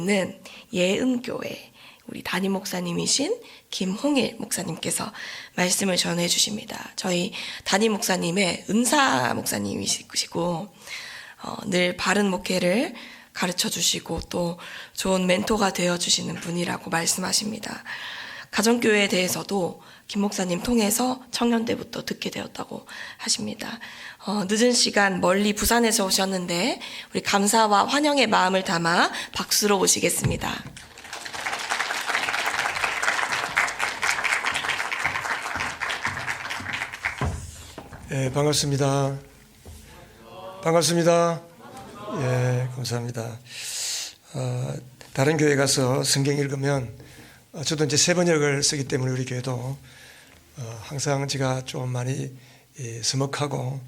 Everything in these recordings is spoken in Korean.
있는 예은교회 우리 담임 목사님이신 김홍일 목사님께서 말씀을 전해 주십니다. 저희 담임 목사님의 은사 목사님이시고 늘 바른 목회를 가르쳐 주시고 또 좋은 멘토가 되어 주시는 분이라고 말씀하십니다. 가정교회에 대해서도 김 목사님 통해서 청년 때부터 듣게 되었다고 하십니다. 늦은 시간 멀리 부산에서 오셨는데 우리 감사와 환영의 마음을 담아 박수로 모시겠습니다. 예, 반갑습니다. 반갑습니다. 예, 감사합니다. 다른 교회 가서 성경 읽으면 저도 이제 세번역을 쓰기 때문에 우리 교회도 항상 제가 좀 많이 서먹하고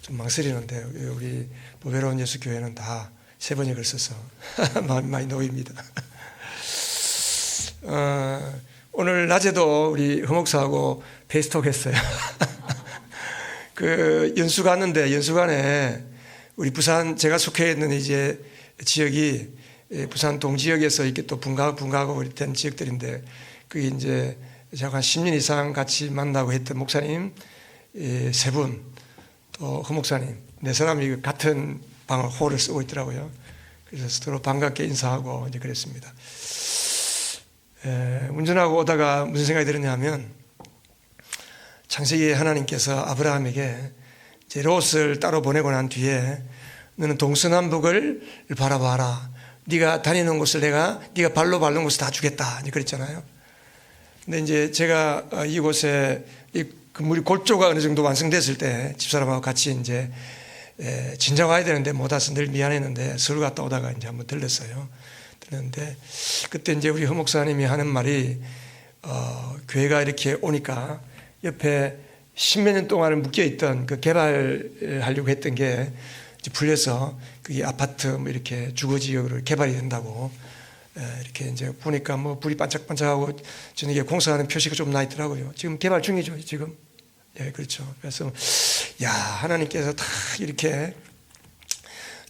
좀 망설이는데 우리 보배로운 예수 교회는 다 세번역을 써서 마음이 많이 놓입니다. 오늘 낮에도 우리 허목사하고 페이스톡 했어요. 그 연수 갔는데 연수관에 우리 부산 제가 속해 있는 이제 지역이 부산 동지역에서 이렇게 또 분가하고 된 지역들인데 그게 이제 제가 한 10년 이상 같이 만나고 했던 목사님 세 분, 또 허 목사님 네 사람이 같은 방을 홀을 쓰고 있더라고요. 그래서 서로 반갑게 인사하고 이제 그랬습니다. 운전하고 오다가 무슨 생각이 들었냐면 창세기 하나님께서 아브라함에게 이제 롯을 따로 보내고 난 뒤에 너는 동서남북을 바라봐라. 네가 다니는 곳을 네가 발로 밟는 곳을 다 주겠다. 이제 그랬잖아요. 근데 이제 제가 이곳에 이 건물이 골조가 어느 정도 완성됐을 때 집사람하고 같이 이제 진작 와야 되는데 못 와서 늘 미안했는데 서울 갔다 오다가 이제 한번 들렸어요. 들렸는데 그때 이제 우리 허 목사님이 하는 말이 교회가 이렇게 오니까 옆에 10몇 년 동안 묶여있던 그 개발하려고 했던 게 이제 풀려서 그게 아파트 뭐 이렇게 주거지역으로 개발이 된다고 이렇게 이제 보니까 뭐 불이 반짝반짝하고 저녁에 공사하는 표시가 좀 나 있더라고요. 지금 개발 중이죠, 지금. 예, 그렇죠. 그래서 야, 하나님께서 다 이렇게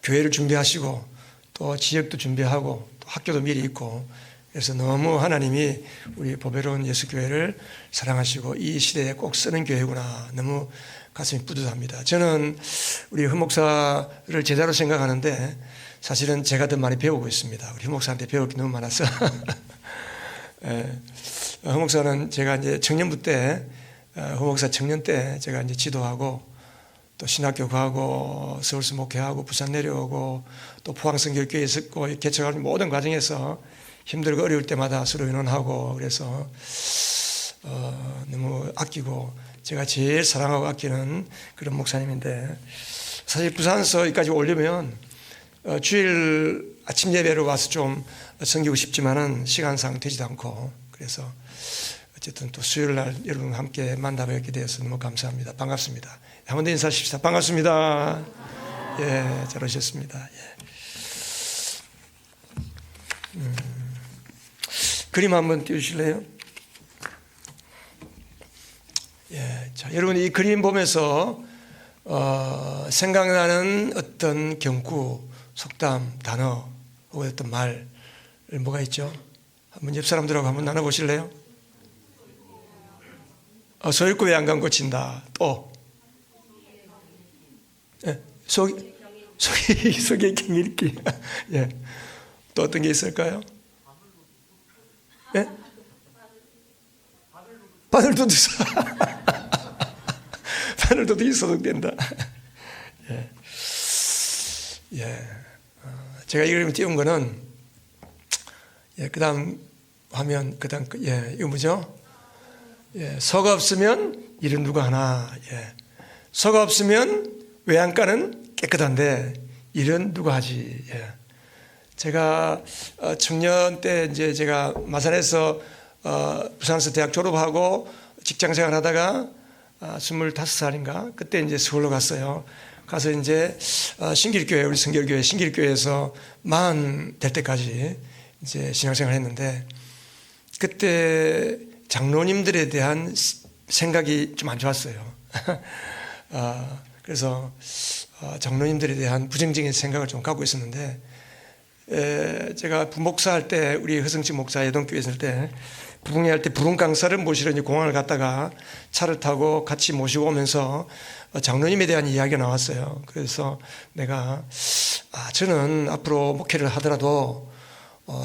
교회를 준비하시고 또 지역도 준비하고 또 학교도 미리 있고 그래서 너무 하나님이 우리 보배로운 예수교회를 사랑하시고 이 시대에 꼭 쓰는 교회구나. 너무 가슴이 뿌듯합니다. 저는 우리 허 목사를 제자로 생각하는데 사실은 제가 더 많이 배우고 있습니다. 우리 허 목사한테 배울 게 너무 많아서. 허 목사는 제가 이제 청년부 때, 허 목사 청년 때 제가 이제 지도하고 또 신학교 가고 서울서 목회하고 부산 내려오고 또 포항성결교회에 있었고 개척하는 모든 과정에서 힘들고 어려울 때마다 서로 의논하고 그래서 너무 아끼고 제가 제일 사랑하고 아끼는 그런 목사님인데 사실 부산에서 여기까지 오려면 주일 아침 예배로 와서 좀 섬기고 싶지만은 시간상 되지도 않고 그래서 어쨌든 또 수요일 날 여러분과 함께 만나뵙게 되어서 너무 감사합니다. 반갑습니다. 한 번 더 인사하십시다. 반갑습니다. 예, 잘 오셨습니다. 예. 그림 한번 띄워주실래요? 예, 자, 여러분 이 그림 보면서 생각나는 어떤 경구, 속담, 단어, 혹은 어떤 말 뭐가 있죠? 한번 옆 사람들하고 한번 나눠보실래요? 소 읽고 왜 안 간 고친다. 또 예, 속에 경 읽기. 예, 또 어떤 게 있을까요? 예? 바늘도둑 바늘도둑이 소독된다. 예. 예. 제가 이 그림을 띄운 거는 예, 그 다음 화면 그 다음 예, 이거 뭐죠? 예, 서가 없으면 일은 누가 하나. 예. 서가 없으면 외양간은 깨끗한데 일은 누가 하지. 예. 제가 청년 때 이제 제가 마산에서 부산에서 대학 졸업하고 직장 생활 하다가 25살인가 그때 이제 서울로 갔어요. 가서 이제 신길교회 우리 성결교회 신길교회에서 40 될 때까지 이제 신앙생활 했는데 그때 장로님들에 대한 생각이 좀 안 좋았어요. 그래서 장로님들에 대한 부정적인 생각을 좀 갖고 있었는데 제가 부목사 할 때 우리 허성치 목사 예동교회 있을 때 부흥회 할 때 부흥 강사를 모시러 이제 공항을 갔다가 차를 타고 같이 모시고 오면서 장로님에 대한 이야기가 나왔어요. 그래서 내가 저는 앞으로 목회를 하더라도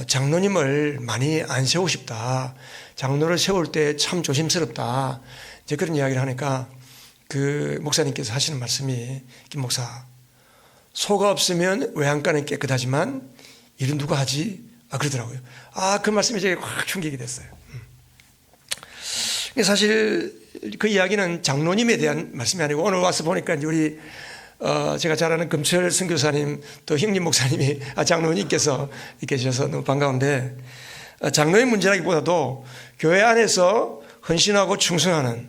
장로님을 많이 안 세우고 싶다. 장로를 세울 때 참 조심스럽다. 이제 그런 이야기를 하니까 그 목사님께서 하시는 말씀이, 김 목사, 소가 없으면 외양간은 깨끗하지만 일은 누가 하지? 그러더라고요. 그 말씀이 제게 확 충격이 됐어요. 사실 그 이야기는 장로님에 대한 말씀이 아니고 오늘 와서 보니까 이제 우리 제가 잘 아는 금철 선교사님 또 형님 목사님이 장로님께서 계셔서 너무 반가운데, 장로의 문제라기보다도 교회 안에서 헌신하고 충성하는,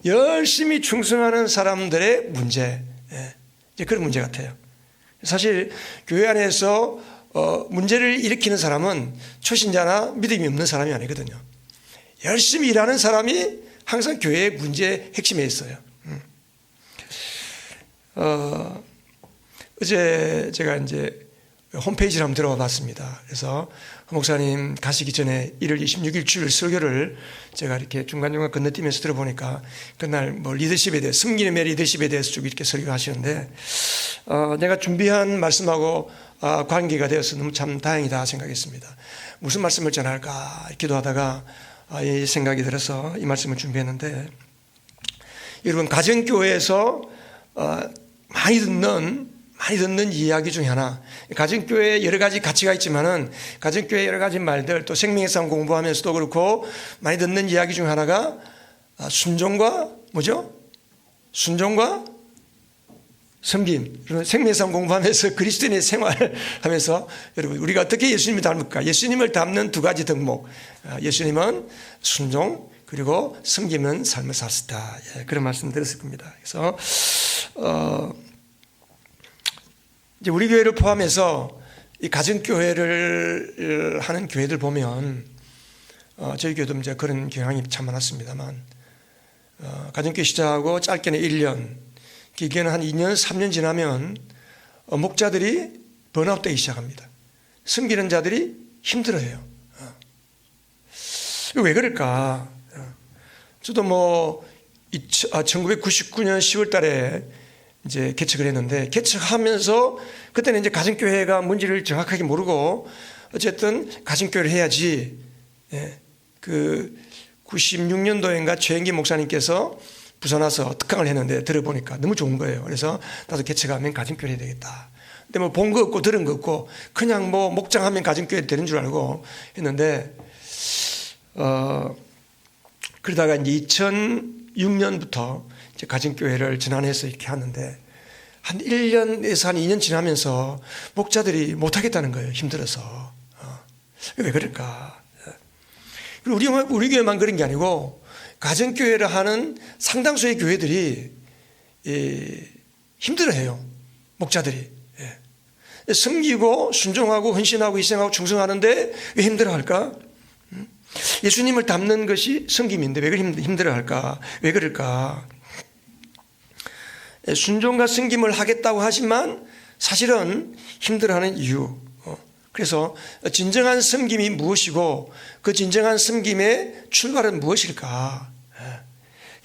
열심히 충성하는 사람들의 문제, 이제 그런 문제 같아요. 사실 교회 안에서 문제를 일으키는 사람은 초신자나 믿음이 없는 사람이 아니거든요. 열심히 일하는 사람이 항상 교회의 문제의 핵심에 있어요. 어제 제가 이제 홈페이지를 한번 들어와 봤습니다. 그래서 목사님 가시기 전에 1월 26일 주일 설교를 제가 이렇게 중간중간 건너뛰면서 들어보니까 그날 뭐 리더십에 대해, 섬김의 리더십에 대해서 쭉 이렇게 설교하시는데, 내가 준비한 말씀하고 관계가 되어서 너무 참 다행이다 생각했습니다. 무슨 말씀을 전할까 기도하다가 이 생각이 들어서 이 말씀을 준비했는데, 여러분 가정교회에서 많이 듣는 이야기 중에 하나, 가정교회에 여러 가지 가치가 있지만은 가정교회 여러 가지 말들, 또 생명의 싸움 공부하면서도 그렇고 많이 듣는 이야기 중에 하나가 순종과 뭐죠? 순종과 섬김. 생명의 싸움 공부하면서 그리스도인의 생활하면서 여러분 우리가 어떻게 예수님을 닮을까? 예수님을 닮는 두 가지 덕목. 예수님은 순종, 그리고 섬기는 삶을 사셨다. 그런 말씀 드렸을 겁니다. 그래서 이제 우리 교회를 포함해서 이 가정교회를 하는 교회들 보면 저희 교회도 이제 그런 경향이 참 많았습니다만, 가정교회 시작하고 짧게는 1년, 길게는 한 2년, 3년 지나면 목자들이 번아웃되기 시작합니다. 섬기는 자들이 힘들어해요. 왜 그럴까? 저도 뭐 1999년 10월 달에 이제 개척을 했는데, 개척하면서 그때는 이제 가정교회가 뭔지를 정확하게 모르고 어쨌든 가정교회를 해야지. 그 96년도인가 최영기 목사님께서 부산 와서 특강을 했는데 들어보니까 너무 좋은 거예요. 그래서 나도 개척하면 가정교회 해야 되겠다. 근데 뭐 본 거 없고 들은 거 없고 그냥 뭐 목장하면 가정교회 되는 줄 알고 했는데, 그러다가 이제 2006년부터 이제 가정교회를 전환해서 이렇게 하는데, 한 1년에서 한 2년 지나면서 목자들이 못하겠다는 거예요. 힘들어서. 왜 그럴까? 그리고 우리 교회만 그런 게 아니고 가정교회를 하는 상당수의 교회들이 힘들어해요. 목자들이. 섬기고 순종하고 헌신하고 희생하고 충성하는데 왜 힘들어할까? 예수님을 닮는 것이 섬김인데 왜 힘들어할까? 왜 그럴까? 순종과 섬김을 하겠다고 하지만 사실은 힘들어하는 이유. 그래서 진정한 섬김이 무엇이고 그 진정한 섬김의 출발은 무엇일까?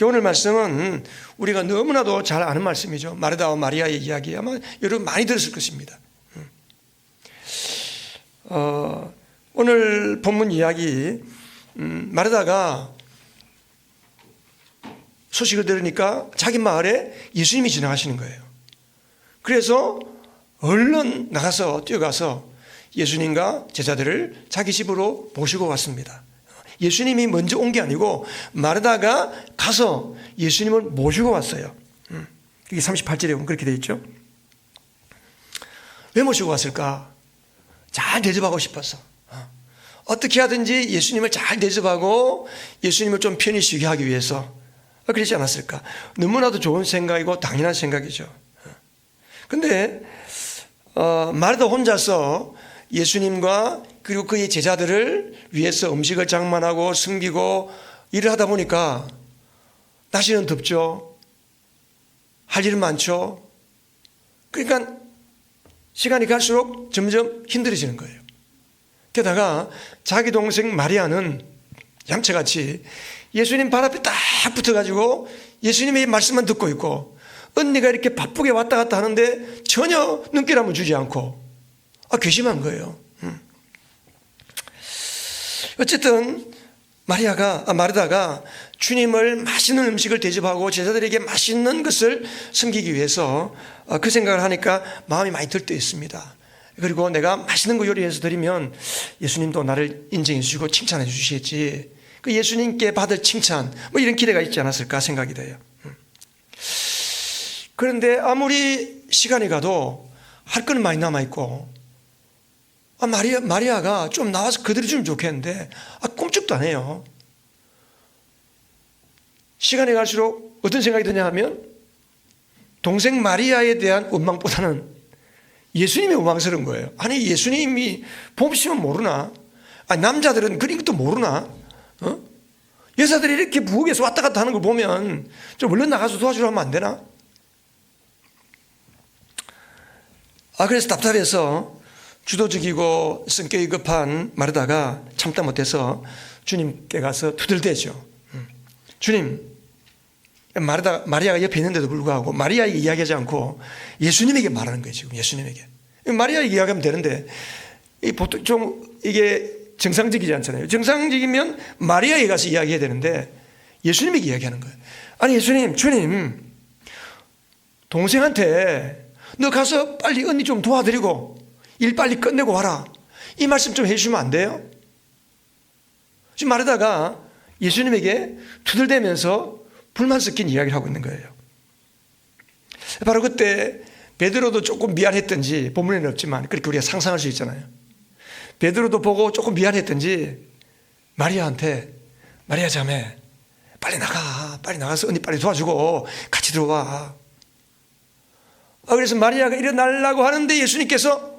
오늘 말씀은 우리가 너무나도 잘 아는 말씀이죠. 마르다와 마리아의 이야기, 아마 여러분 많이 들었을 것입니다. 오늘 본문 이야기, 마르다가 소식을 들으니까 자기 마을에 예수님이 지나가시는 거예요. 그래서 얼른 나가서 뛰어가서 예수님과 제자들을 자기 집으로 모시고 왔습니다. 예수님이 먼저 온 게 아니고 마르다가 가서 예수님을 모시고 왔어요. 이게 38절에 보면 그렇게 되어 있죠. 왜 모시고 왔을까? 잘 대접하고 싶어서. 어떻게 하든지 예수님을 잘 대접하고 예수님을 좀 편히 쉬게 하기 위해서 그러지 않았을까? 너무나도 좋은 생각이고 당연한 생각이죠. 근데 마르다 혼자서 예수님과 그리고 그의 제자들을 위해서 음식을 장만하고 섬기고 일을 하다 보니까 날씨는 덥죠. 할 일은 많죠. 그러니까 시간이 갈수록 점점 힘들어지는 거예요. 게다가 자기 동생 마리아는 양채같이 예수님 발 앞에 딱 붙어가지고 예수님의 말씀만 듣고 있고, 언니가 이렇게 바쁘게 왔다 갔다 하는데 전혀 눈길 한번 주지 않고, 괘씸한 거예요. 어쨌든 마르다가 주님을 맛있는 음식을 대접하고 제자들에게 맛있는 것을 섬기기 위해서 그 생각을 하니까 마음이 많이 들떠있습니다. 그리고 내가 맛있는 거 요리해서 드리면 예수님도 나를 인정해 주시고 칭찬해 주시겠지, 그 예수님께 받을 칭찬, 이런 기대가 있지 않았을까 생각이 돼요. 그런데 아무리 시간이 가도 할 건 많이 남아있고, 마리아가 좀 나와서 거들어주면 좋겠는데 꼼짝도 안 해요. 시간이 갈수록 어떤 생각이 드냐 하면, 동생 마리아에 대한 원망보다는 예수님이 원망스러운 거예요. 아니, 예수님이 보시면 모르나? 남자들은 그런 것도 모르나? 여자들이 이렇게 부엌에서 왔다 갔다 하는 걸 보면 좀 얼른 나가서 도와주려 하면 안 되나? 그래서 답답해서 주도적이고 성격이 급한 마르다가 참다 못해서 주님께 가서 두들대죠. 주님, 마리아가 옆에 있는데도 불구하고 마리아에게 이야기하지 않고 예수님에게 말하는 거예요. 지금 예수님에게. 마리아에게 이야기하면 되는데, 보통 좀 이게 정상적이지 않잖아요. 정상적이면 마리아에게 가서 이야기해야 되는데 예수님에게 이야기하는 거예요. 아니, 예수님, 주님, 동생한테 너 가서 빨리 언니 좀 도와드리고 일 빨리 끝내고 와라, 이 말씀 좀 해주시면 안 돼요? 지금 마르다가 예수님에게 투덜대면서 불만 섞인 이야기를 하고 있는 거예요. 바로 그때 베드로도 조금 미안했던지, 본문에는 없지만 그렇게 우리가 상상할 수 있잖아요. 베드로도 보고 조금 미안했던지 마리아한테, 마리아 자매 빨리 나가서 언니 빨리 도와주고 같이 들어와. 그래서 마리아가 일어나려고 하는데 예수님께서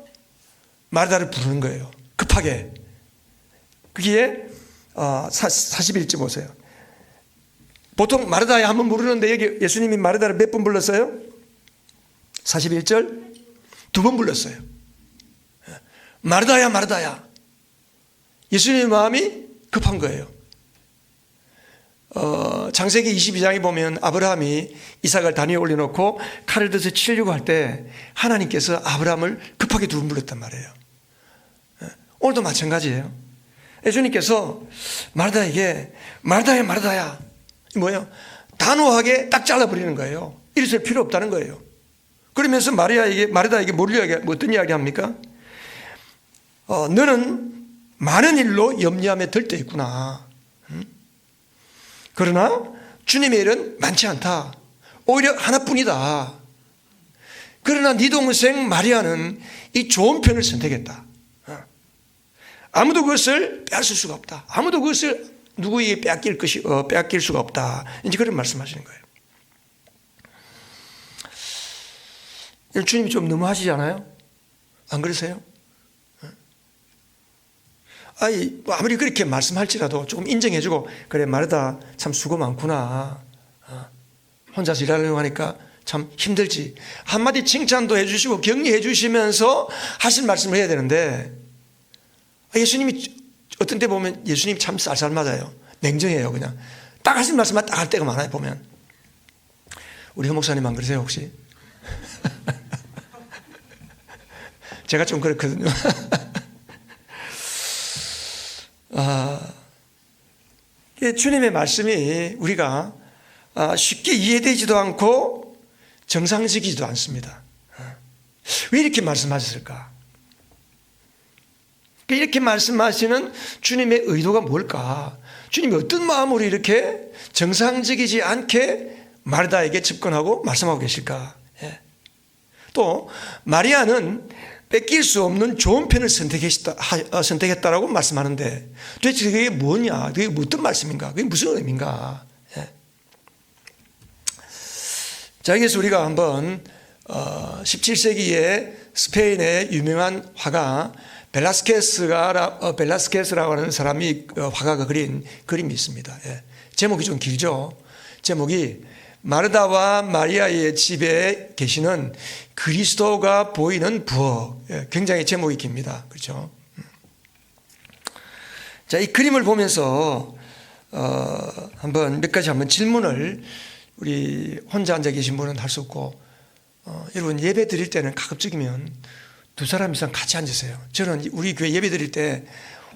마르다를 부르는 거예요. 급하게. 그게 41절 보세요. 보통 마르다야 한번 부르는데 여기 예수님이 마르다를 몇 번 불렀어요? 41절 2번 불렀어요. 마르다야, 마르다야. 예수님의 마음이 급한 거예요. 창세기 22장에 보면 아브라함이 이삭을 단 위에 올려놓고 칼을 들어서 치려고 할 때 하나님께서 아브라함을 급하게 2번 불렀단 말이에요. 오늘도 마찬가지예요. 예수님께서 마르다에게 마르다야, 마르다야, 뭐예요? 단호하게 딱 잘라버리는 거예요. 이랬을 필요 없다는 거예요. 그러면서 마르다에게 어떤 이야기 합니까? 너는 많은 일로 염려함에 들떠 있구나. 그러나 주님의 일은 많지 않다. 오히려 하나뿐이다. 그러나 네 동생 마리아는 이 좋은 편을 선택했다. 아무도 그것을 빼앗을 수가 없다. 아무도 그것을 누구에게 빼앗길 수가 없다. 이제 그런 말씀하시는 거예요. 주님이 좀 너무 하시지 않아요? 안 그러세요? 아무리 그렇게 말씀할지라도 조금 인정해주고, 그래, 마르다 참 수고 많구나. 혼자서 일하려고 하니까 참 힘들지. 한마디 칭찬도 해주시고 격려해 주시면서 하실 말씀을 해야 되는데, 예수님이 어떤 때 보면 예수님이 참 쌀쌀 맞아요. 냉정해요. 그냥 딱 하신 말씀만 딱 할 때가 많아요. 보면 우리 목사님 안 그러세요 혹시? 제가 좀 그렇거든요. 주님의 말씀이 우리가 쉽게 이해되지도 않고 정상적이지도 않습니다. 왜 이렇게 말씀하셨을까? 이렇게 말씀하시는 주님의 의도가 뭘까? 주님이 어떤 마음으로 이렇게 정상적이지 않게 마르다에게 접근하고 말씀하고 계실까? 또 마리아는 뺏길 수 없는 좋은 편을 선택했다라고 말씀하는데, 도대체 그게 뭐냐? 그게 어떤 말씀인가? 그게 무슨 의미인가? 자, 여기서 우리가 한번 17세기에 스페인의 유명한 화가 벨라스케스라고 하는 사람이 화가가 그린 그림이 있습니다. 제목이 좀 길죠. 제목이 마르다와 마리아의 집에 계시는 그리스도가 보이는 부엌. 굉장히 제목이 깁니다. 그렇죠? 자, 이 그림을 보면서 한번 몇 가지 한번 질문을 우리 혼자 앉아 계신 분은 할 수 없고, 여러분 예배 드릴 때는 가급적이면 두 사람 이상 같이 앉으세요. 저는 우리 교회 예배 드릴 때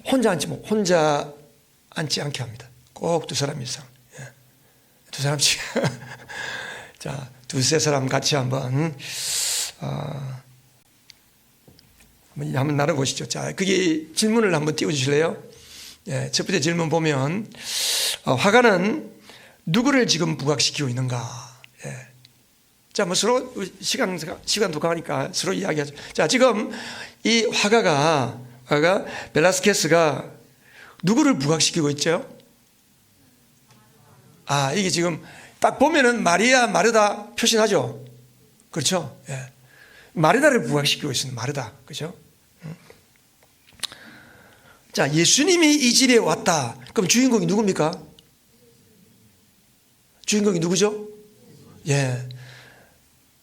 혼자 앉지 않게 합니다. 꼭 두 사람 이상. 두 사람씩. 자, 두세 사람 같이 한번 나눠보시죠. 자, 그게 질문을 한번 띄워주실래요? 예, 첫 번째 질문 보면, 화가는 누구를 지금 부각시키고 있는가? 예. 자, 뭐 서로 시간도 가니까 서로 이야기하죠. 자, 지금 이 화가 벨라스케스가 누구를 부각시키고 있죠? 이게 지금 딱 보면은 마리아, 마르다 표시나죠? 그렇죠? 예. 마르다를 부각시키고 있습니다. 마르다. 그렇죠? 자, 예수님이 이 집에 왔다. 그럼 주인공이 누굽니까? 주인공이 누구죠? 예.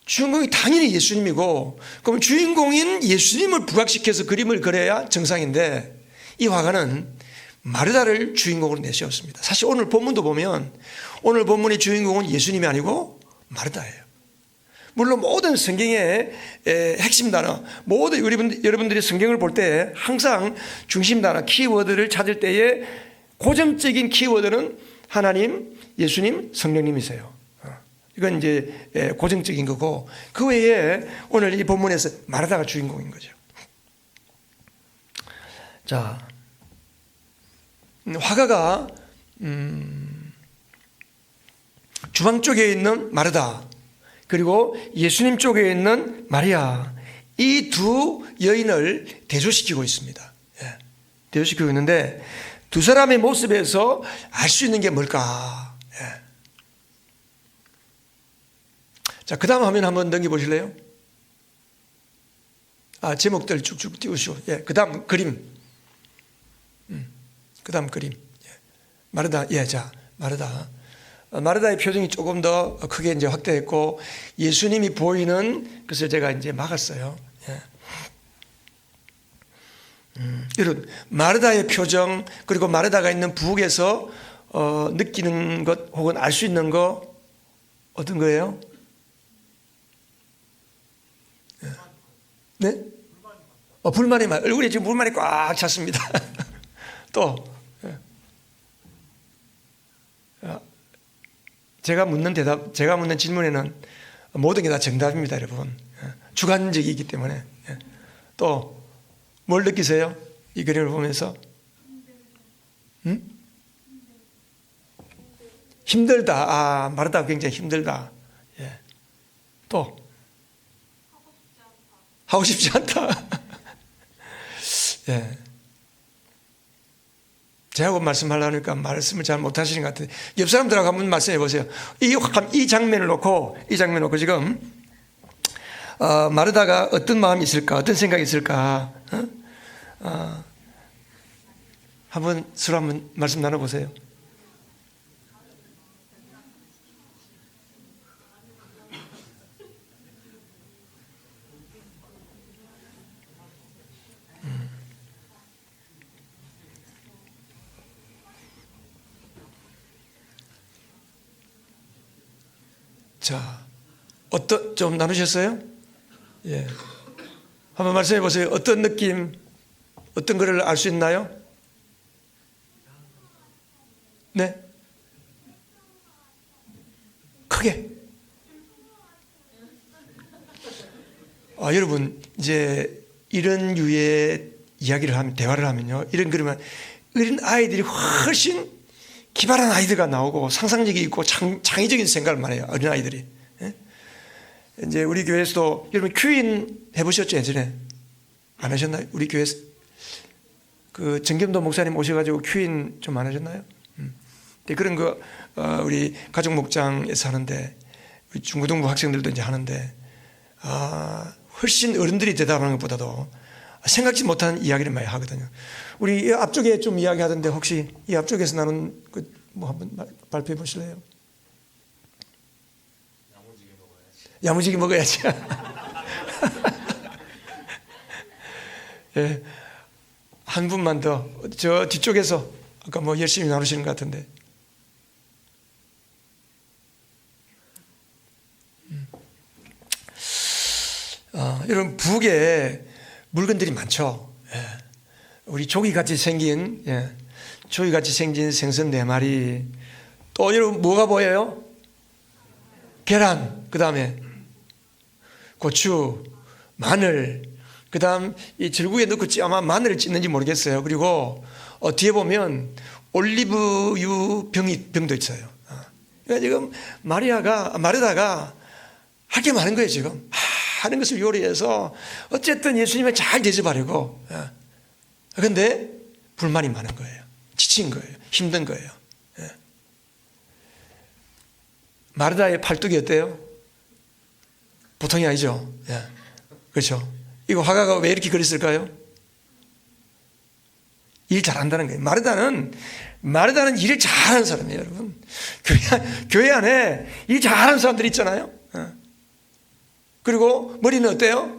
주인공이 당연히 예수님이고, 그럼 주인공인 예수님을 부각시켜서 그림을 그려야 정상인데, 이 화가는 마르다를 주인공으로 내세웠습니다. 사실 오늘 본문도 보면, 오늘 본문의 주인공은 예수님이 아니고 마르다예요. 물론 모든 성경의 핵심 단어, 모든 여러분들이 성경을 볼 때 항상 중심 단어, 키워드를 찾을 때에 고정적인 키워드는 하나님, 예수님, 성령님이세요. 이건 이제 고정적인 거고, 그 외에 오늘 이 본문에서 마르다가 주인공인 거죠. 자, 화가가 주방 쪽에 있는 마르다, 그리고 예수님 쪽에 있는 마리아, 이 두 여인을 대조시키고 있습니다. 예, 대조시키고 있는데, 두 사람의 모습에서 알 수 있는 게 뭘까? 예. 자, 그 다음 화면 한번 넘겨보실래요? 제목들 쭉쭉 띄우시고, 예, 그 다음 그림. 그 다음 그림. 예. 마르다, 예, 자, 마르다. 마르다의 표정이 조금 더 크게 이제 확대했고, 예수님이 보이는 것을 제가 이제 막았어요. 예. 여러분, 마르다의 표정, 그리고 마르다가 있는 부엌에서 느끼는 것 혹은 알 수 있는 거 어떤 거예요? 네? 불만이 얼굴에 지금 불만이 꽉 찼습니다. 또 제가 묻는 질문에는 모든 게 다 정답입니다, 여러분. 주관적이기 때문에. 또 뭘 느끼세요? 이 그림을 보면서? 힘들다. 마르다가 굉장히 힘들다. 예. 또 하고 싶지 않다. 예. 제하고 말씀하려니까 말씀을 잘 못하시는 것 같은데, 옆 사람들하고 한번 말씀해 보세요. 이 장면을 놓고 지금 마르다가 어떤 마음이 있을까, 어떤 생각이 있을까, 한번 서로 한번 말씀 나눠보세요. 자, 좀 나누셨어요? 예. 한번 말씀해 보세요. 어떤 느낌, 어떤 거를 알 수 있나요? 네? 크게. 여러분, 이제 이런 유의 이야기를 하면, 대화를 하면요, 그러면 어린 아이들이 훨씬 기발한 아이디어가 나오고 상상력이 있고 창의적인 생각을 많이 해요. 어린 아이들이. 예? 이제 우리 교회에서도 여러분 큐인 해보셨죠? 예전에 안 하셨나요? 우리 교회에서 그 정겸도 목사님 오셔가지고 큐인 좀 안 하셨나요? 그런 거 우리 가족 목장에서 하는데, 우리 중고등부 학생들도 이제 하는데, 훨씬 어른들이 대답하는 것보다도 생각지 못한 이야기를 많이 하거든요. 우리 이 앞쪽에 좀 이야기하던데, 혹시 이 앞쪽에서 나눈 뭐 한번 발표해 보실래요? 야무지게 먹어야지. 예, 한 분만 더, 저 뒤쪽에서 아까 뭐 열심히 나누시는 것 같은데. 여러분, 북에 물건들이 많죠. 예. 우리 조기같이 생긴, 예. 조기같이 생긴 생선 4마리. 또 여러분, 뭐가 보여요? 계란, 그 다음에 고추, 마늘, 그 다음 이 절구에 넣고 아마 마늘을 찢는지 모르겠어요. 그리고 뒤에 보면 올리브유 병도 있어요. 그러니까 지금 마르다가 할 게 많은 거예요, 지금. 하는 것을 요리해서 어쨌든 예수님을 잘 대접하려고. 그런데 불만이 많은 거예요. 지친 거예요. 힘든 거예요. 마르다의 팔뚝이 어때요? 보통이 아니죠. 그렇죠. 이거 화가가 왜 이렇게 그렸을까요? 일 잘한다는 거예요. 마르다는 일을 잘하는 사람이에요, 여러분. 교회 안에 일 잘하는 사람들이 있잖아요. 그리고 머리는 어때요?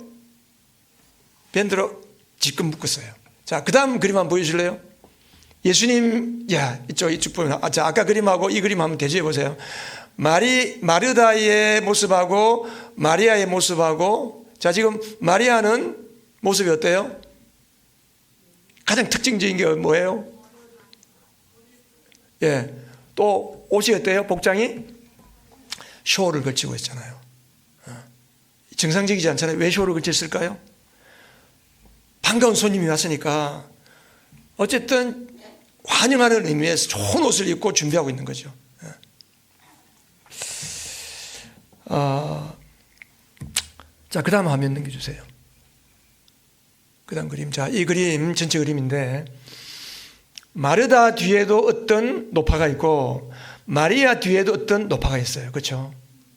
밴드로 지금 묶었어요. 자, 그 다음 그림 한번 보여줄래요? 예수님, 이쪽 보면, 자, 아까 그림하고 이 그림 한번 대조해 보세요. 마르다의 모습하고 마리아의 모습하고, 자, 지금 마리아는 모습이 어때요? 가장 특징적인 게 뭐예요? 예. 또 옷이 어때요? 복장이? 쇼를 걸치고 있잖아요. 정상적이지 않잖아요. 왜 쇼를 걸쳤을까요? 반가운 손님이 왔으니까 어쨌든 환영하는 의미에서 좋은 옷을 입고 준비하고 있는 거죠. 자, 그 다음 화면 넘겨주세요. 그 다음 그림. 자, 이 그림 전체 그림인데, 마르다 뒤에도 어떤 노파가 있고 마리아 뒤에도 어떤 노파가 있어요. 그렇죠?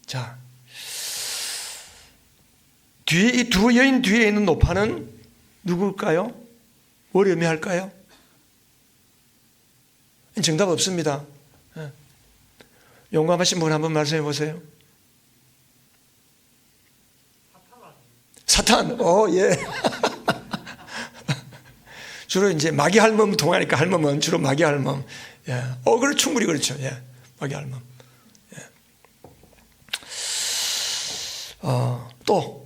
자, 이 두 여인 뒤에 있는 노파는 누굴까요? 뭘 의미할까요? 정답 없습니다. 용감하신 분 한번 말씀해 보세요. 사탄. 예. 주로 이제 마귀 할멈 통하니까 할멈은 주로 마귀 할멈. 예. 그래 충분히 그렇죠. 예. 마귀 할멈. 예. 또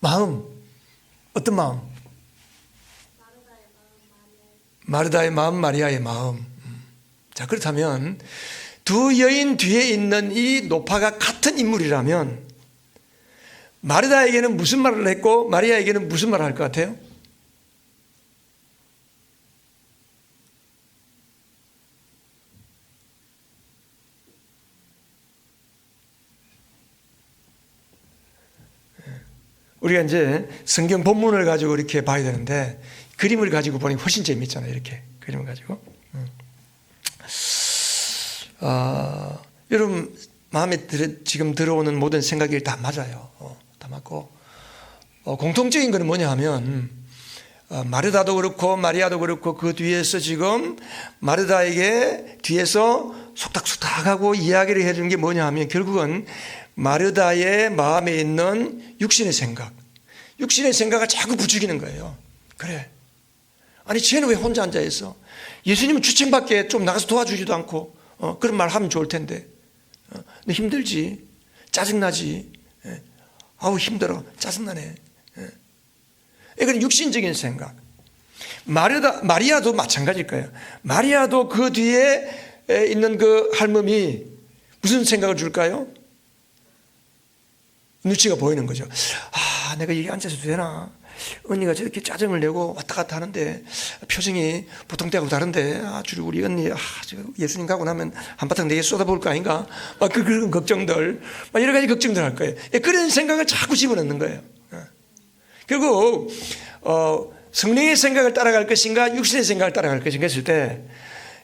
마음. 어떤 마음? 마르다의 마음, 마리아의 마음. 자, 그렇다면 두 여인 뒤에 있는 이 노파가 같은 인물이라면 마르다에게는 무슨 말을 했고 마리아에게는 무슨 말을 할 것 같아요? 우리가 이제 성경 본문을 가지고 이렇게 봐야 되는데 그림을 가지고 보니 훨씬 재미있잖아요. 이렇게 그림을 가지고. 여러분 마음에 지금 들어오는 모든 생각이 다 맞아요. 다 맞고 공통적인 것은 뭐냐 하면 마르다도 그렇고 마리아도 그렇고 그 뒤에서 지금 마르다에게 뒤에서 속닥속닥하고 이야기를 해주는 게 뭐냐 하면 결국은 마르다의 마음에 있는 육신의 생각을 자꾸 부추기는 거예요. 그래, 아니 쟤는 왜 혼자 앉아있어? 예수님은 주층밖에 좀 나가서 도와주지도 않고 그런 말 하면 좋을 텐데 너 힘들지, 짜증나지, 아우 힘들어, 짜증나네. 이건 육신적인 생각. 마리아도 마찬가지일 거예요. 마리아도 그 뒤에 있는 그 할멈이 무슨 생각을 줄까요? 눈치가 보이는 거죠. 내가 여기 앉아서도 되나? 언니가 저렇게 짜증을 내고 왔다 갔다 하는데 표정이 보통 때하고 다른데 아주 우리 언니 예수님 가고 나면 한바탕 내게 쏟아볼 거 아닌가? 그런 걱정들, 여러 가지 걱정들 할 거예요. 그런 생각을 자꾸 집어넣는 거예요. 결국 성령의 생각을 따라갈 것인가 육신의 생각을 따라갈 것인가 했을 때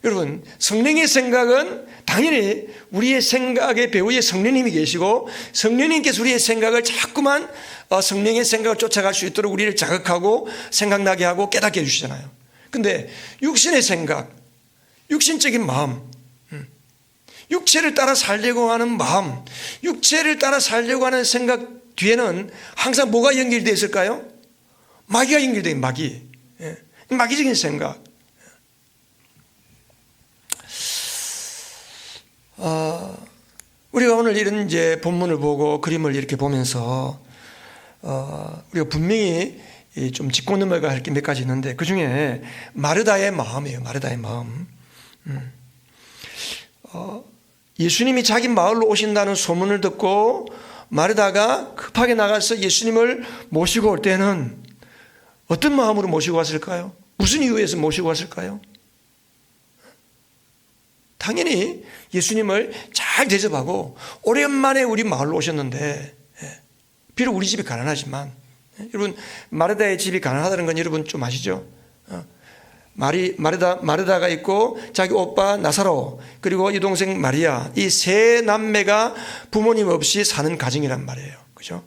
여러분 성령의 생각은 당연히 우리의 생각의 배후에 성령님이 계시고 성령님께서 우리의 생각을 자꾸만 성령의 생각을 쫓아갈 수 있도록 우리를 자극하고 생각나게 하고 깨닫게 해주시잖아요. 근데 육신의 생각, 육신적인 마음, 육체를 따라 살려고 하는 마음, 육체를 따라 살려고 하는 생각 뒤에는 항상 뭐가 연결되어 있을까요? 마귀가 연결되어 있는 마귀. 예. 마귀적인 생각. 우리가 오늘 이런 이제 본문을 보고 그림을 이렇게 보면서 우리가 분명히 좀 짚고 넘어가야 할 게 몇 가지 있는데 그 중에 마르다의 마음이에요. 마르다의 마음. 예수님이 자기 마을로 오신다는 소문을 듣고 마르다가 급하게 나가서 예수님을 모시고 올 때는 어떤 마음으로 모시고 왔을까요? 무슨 이유에서 모시고 왔을까요? 당연히 예수님을 잘 대접하고 오랜만에 우리 마을로 오셨는데, 비록 우리 집이 가난하지만, 여러분 마르다의 집이 가난하다는 건 여러분 좀 아시죠? 마르다가 있고 자기 오빠 나사로 그리고 이 동생 마리아, 이 세 남매가 부모님 없이 사는 가정이란 말이에요. 그죠?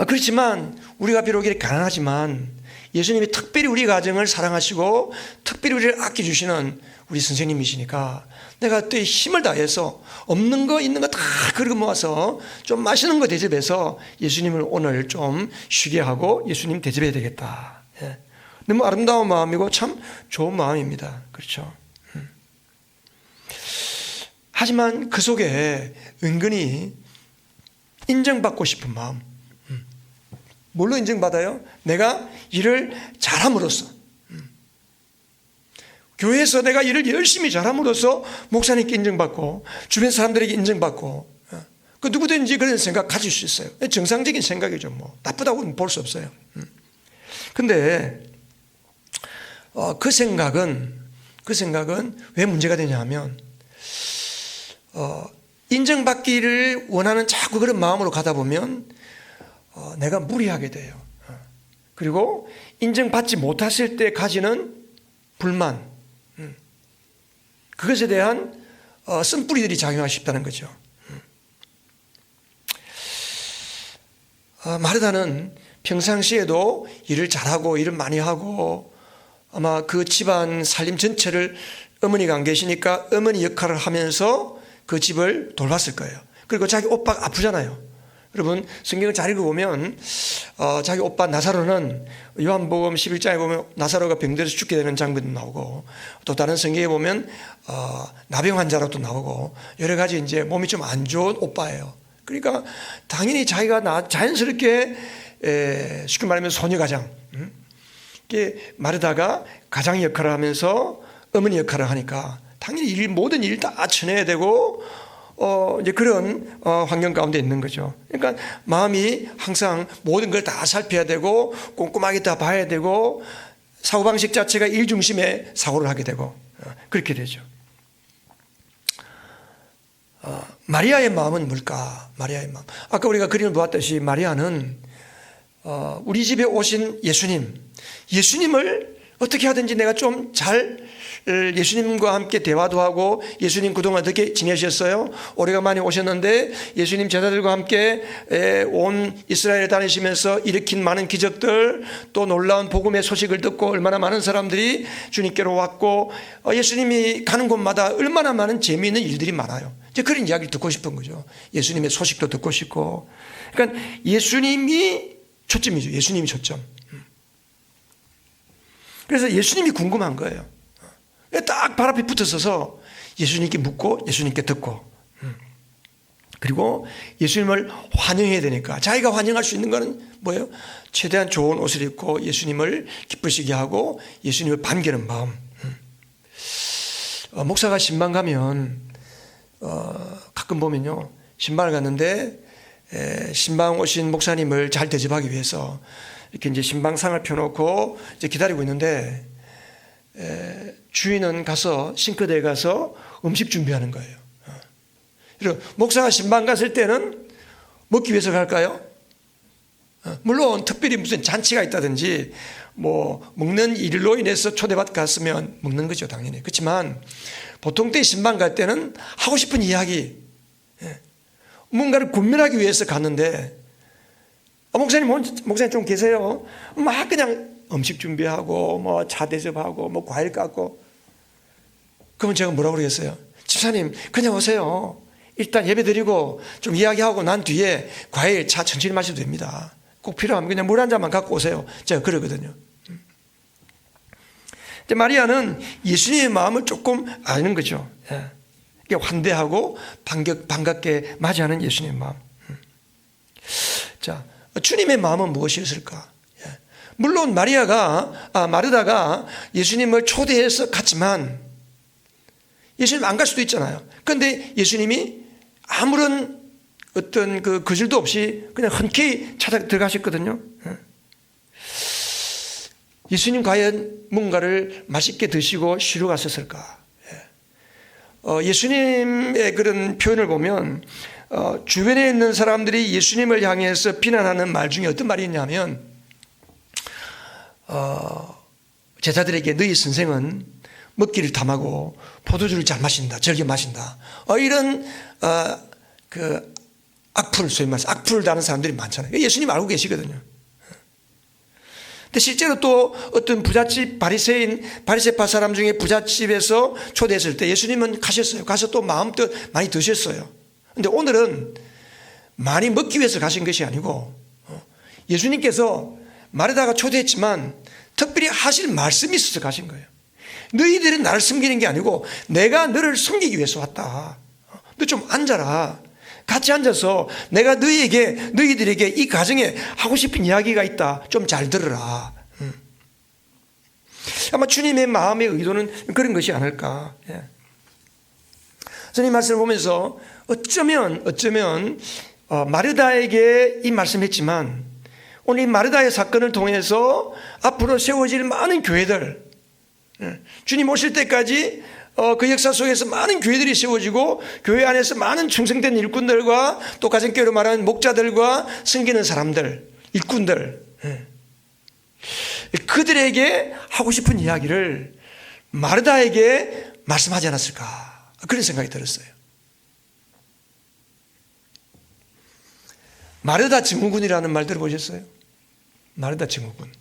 그렇지만 우리가 비록 이렇게 가난하지만 예수님이 특별히 우리 가정을 사랑하시고 특별히 우리를 아껴주시는 우리 선생님이시니까 내가 또 힘을 다해서 없는 거 있는 거 다 그리고 모아서 좀 맛있는 거 대접해서 예수님을 오늘 좀 쉬게 하고 예수님 대접해야 되겠다. 너무 아름다운 마음이고 참 좋은 마음입니다. 그렇죠? 하지만 그 속에 은근히 인정받고 싶은 마음. 뭘로 인정받아요? 내가 일을 잘함으로써, 교회에서 내가 일을 열심히 잘함으로써 목사님께 인정받고 주변 사람들에게 인정받고, 그 누구든지 그런 생각 가질 수 있어요. 정상적인 생각이죠. 뭐 나쁘다고는 볼 수 없어요. 근데 그 생각은 왜 문제가 되냐 하면 인정받기를 원하는 자꾸 그런 마음으로 가다 보면 내가 무리하게 돼요. 그리고 인정받지 못했을 때 가지는 불만, 그것에 대한 쓴뿌리들이 작용하기 쉽다는 거죠. 마르다는 평상시에도 일을 잘하고 일을 많이 하고 아마 그 집안 살림 전체를 어머니가 안 계시니까 어머니 역할을 하면서 그 집을 돌봤을 거예요. 그리고 자기 오빠가 아프잖아요. 여러분 성경을 잘 읽어보면 자기 오빠 나사로는 요한복음 11장에 보면 나사로가 병들어서 죽게 되는 장면도 나오고 또 다른 성경에 보면 나병 환자로도 나오고 여러 가지 이제 몸이 좀 안 좋은 오빠예요. 그러니까 당연히 자기가 자연스럽게 쉽게 말하면 소녀가장, 마르다가 가장 역할을 하면서 어머니 역할을 하니까 당연히 모든 일 다 쳐내야 되고 이제 그런 환경 가운데 있는 거죠. 그러니까 마음이 항상 모든 걸 다 살펴야 되고 꼼꼼하게 다 봐야 되고 사고방식 자체가 일 중심의 사고를 하게 되고 그렇게 되죠. 마리아의 마음은 뭘까? 마리아의 마음. 아까 우리가 그림을 보았듯이 마리아는 우리 집에 오신 예수님을 어떻게 하든지 내가 좀 잘 예수님과 함께 대화도 하고 예수님 그동안 어떻게 지내셨어요? 오래간만에 오셨는데 예수님 제자들과 함께 온 이스라엘에 다니시면서 일으킨 많은 기적들 또 놀라운 복음의 소식을 듣고 얼마나 많은 사람들이 주님께로 왔고 예수님이 가는 곳마다 얼마나 많은 재미있는 일들이 많아요. 이제 그런 이야기를 듣고 싶은 거죠. 예수님의 소식도 듣고 싶고. 그러니까 예수님이 초점이죠. 예수님이 초점. 그래서 예수님이 궁금한 거예요. 딱 발 앞에 붙어 서서 예수님께 묻고 예수님께 듣고 그리고 예수님을 환영해야 되니까 자기가 환영할 수 있는 거는 뭐예요? 최대한 좋은 옷을 입고 예수님을 기쁘시게 하고 예수님을 반기는 마음. 목사가 신방 가면 가끔 보면요 신방을 갔는데 신방 오신 목사님을 잘 대접하기 위해서 이렇게 이제 신방상을 펴놓고 이제 기다리고 있는데 주인은 가서 싱크대에 가서 음식 준비하는 거예요. 그리고 목사가 신방 갔을 때는 먹기 위해서 갈까요? 물론 특별히 무슨 잔치가 있다든지 뭐 먹는 일로 인해서 초대받고 갔으면 먹는 거죠 당연히. 그렇지만 보통 때 신방 갈 때는 하고 싶은 이야기 뭔가를 군면하기 위해서 갔는데 목사님 좀 계세요. 막 그냥 음식 준비하고 뭐 차 대접하고 뭐 과일 깎고 그러면 제가 뭐라고 그러겠어요? 집사님 그냥 오세요. 일단 예배 드리고 좀 이야기하고 난 뒤에 과일 차 천천히 마셔도 됩니다. 꼭 필요하면 그냥 물 한 잔만 갖고 오세요. 제가 그러거든요. 근데 마리아는 예수님의 마음을 조금 아는 거죠. 예. 환대하고 반갑게 맞이하는 예수님의 마음. 자, 주님의 마음은 무엇이었을까? 예. 물론 마르다가 예수님을 초대해서 갔지만 예수님 안 갈 수도 있잖아요. 그런데 예수님이 아무런 어떤 그 거절도 없이 그냥 흔쾌히 찾아 들어가셨거든요. 예수님 과연 뭔가를 맛있게 드시고 쉬러 갔었을까? 예수님의 그런 표현을 보면 주변에 있는 사람들이 예수님을 향해서 비난하는 말 중에 어떤 말이 있냐면 제자들에게 너희 선생은 먹기를 탐하고 포도주를 잘 마신다, 즐겨 마신다. 이런 그 소위 말해서 악플을 다는 사람들이 많잖아요. 예수님 알고 계시거든요. 근데 실제로 또 어떤 부잣집 바리새파 사람 중에 부잣집에서 초대했을 때 예수님은 가셨어요. 가서 또 마음껏 많이 드셨어요. 근데 오늘은 많이 먹기 위해서 가신 것이 아니고 예수님께서 마르다가 초대했지만 특별히 하실 말씀이 있어서 가신 거예요. 너희들은 나를 섬기는 게 아니고 내가 너를 섬기기 위해서 왔다. 너 좀 앉아라. 같이 앉아서 내가 너희들에게 이 가정에 하고 싶은 이야기가 있다. 좀 잘 들으라. 아마 주님의 마음의 의도는 그런 것이 아닐까. 예. 저는 이 말씀을 보면서 어쩌면 마르다에게 이 말씀했지만 오늘 이 마르다의 사건을 통해서 앞으로 세워질 많은 교회들, 주님 오실 때까지 그 역사 속에서 많은 교회들이 세워지고 교회 안에서 많은 충성된 일꾼들과 또 가정교회로 말하는 목자들과 섬기는 사람들, 일꾼들, 그들에게 하고 싶은 이야기를 마르다에게 말씀하지 않았을까, 그런 생각이 들었어요. 마르다 증후군이라는 말 들어보셨어요? 마르다 증후군.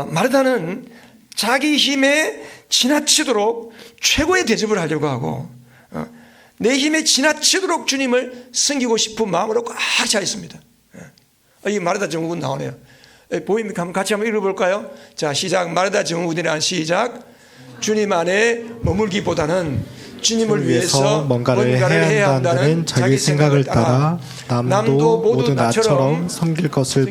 마르다는 자기 힘에 지나치도록 최고의 대접을 하려고 하고 내 힘에 지나치도록 주님을 섬기고 싶은 마음으로 꽉 차 있습니다. 이 마르다 증후군 나오네요. 보입니까? 같이 한번 읽어볼까요? 자, 시작. 마르다 증후군이란 시작. 주님 안에 머물기보다는 주님을 위해서 뭔가를 해야 한다는 자기 생각을 따라 남도 모두 나처럼 섬길 것을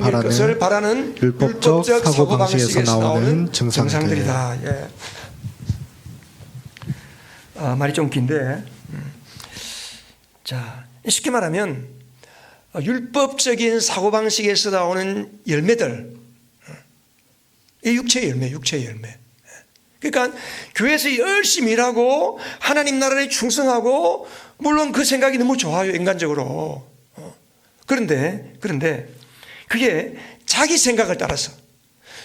바라는 율법적 사고방식에서 나오는 증상들이다. 예. 말이 좀 긴데, 자, 쉽게 말하면 율법적인 사고방식에서 나오는 열매들, 이 육체의 열매. 그러니까 교회에서 열심히 일하고 하나님 나라에 충성하고 물론 그 생각이 너무 좋아요, 인간적으로. 그런데 그게 자기 생각을 따라서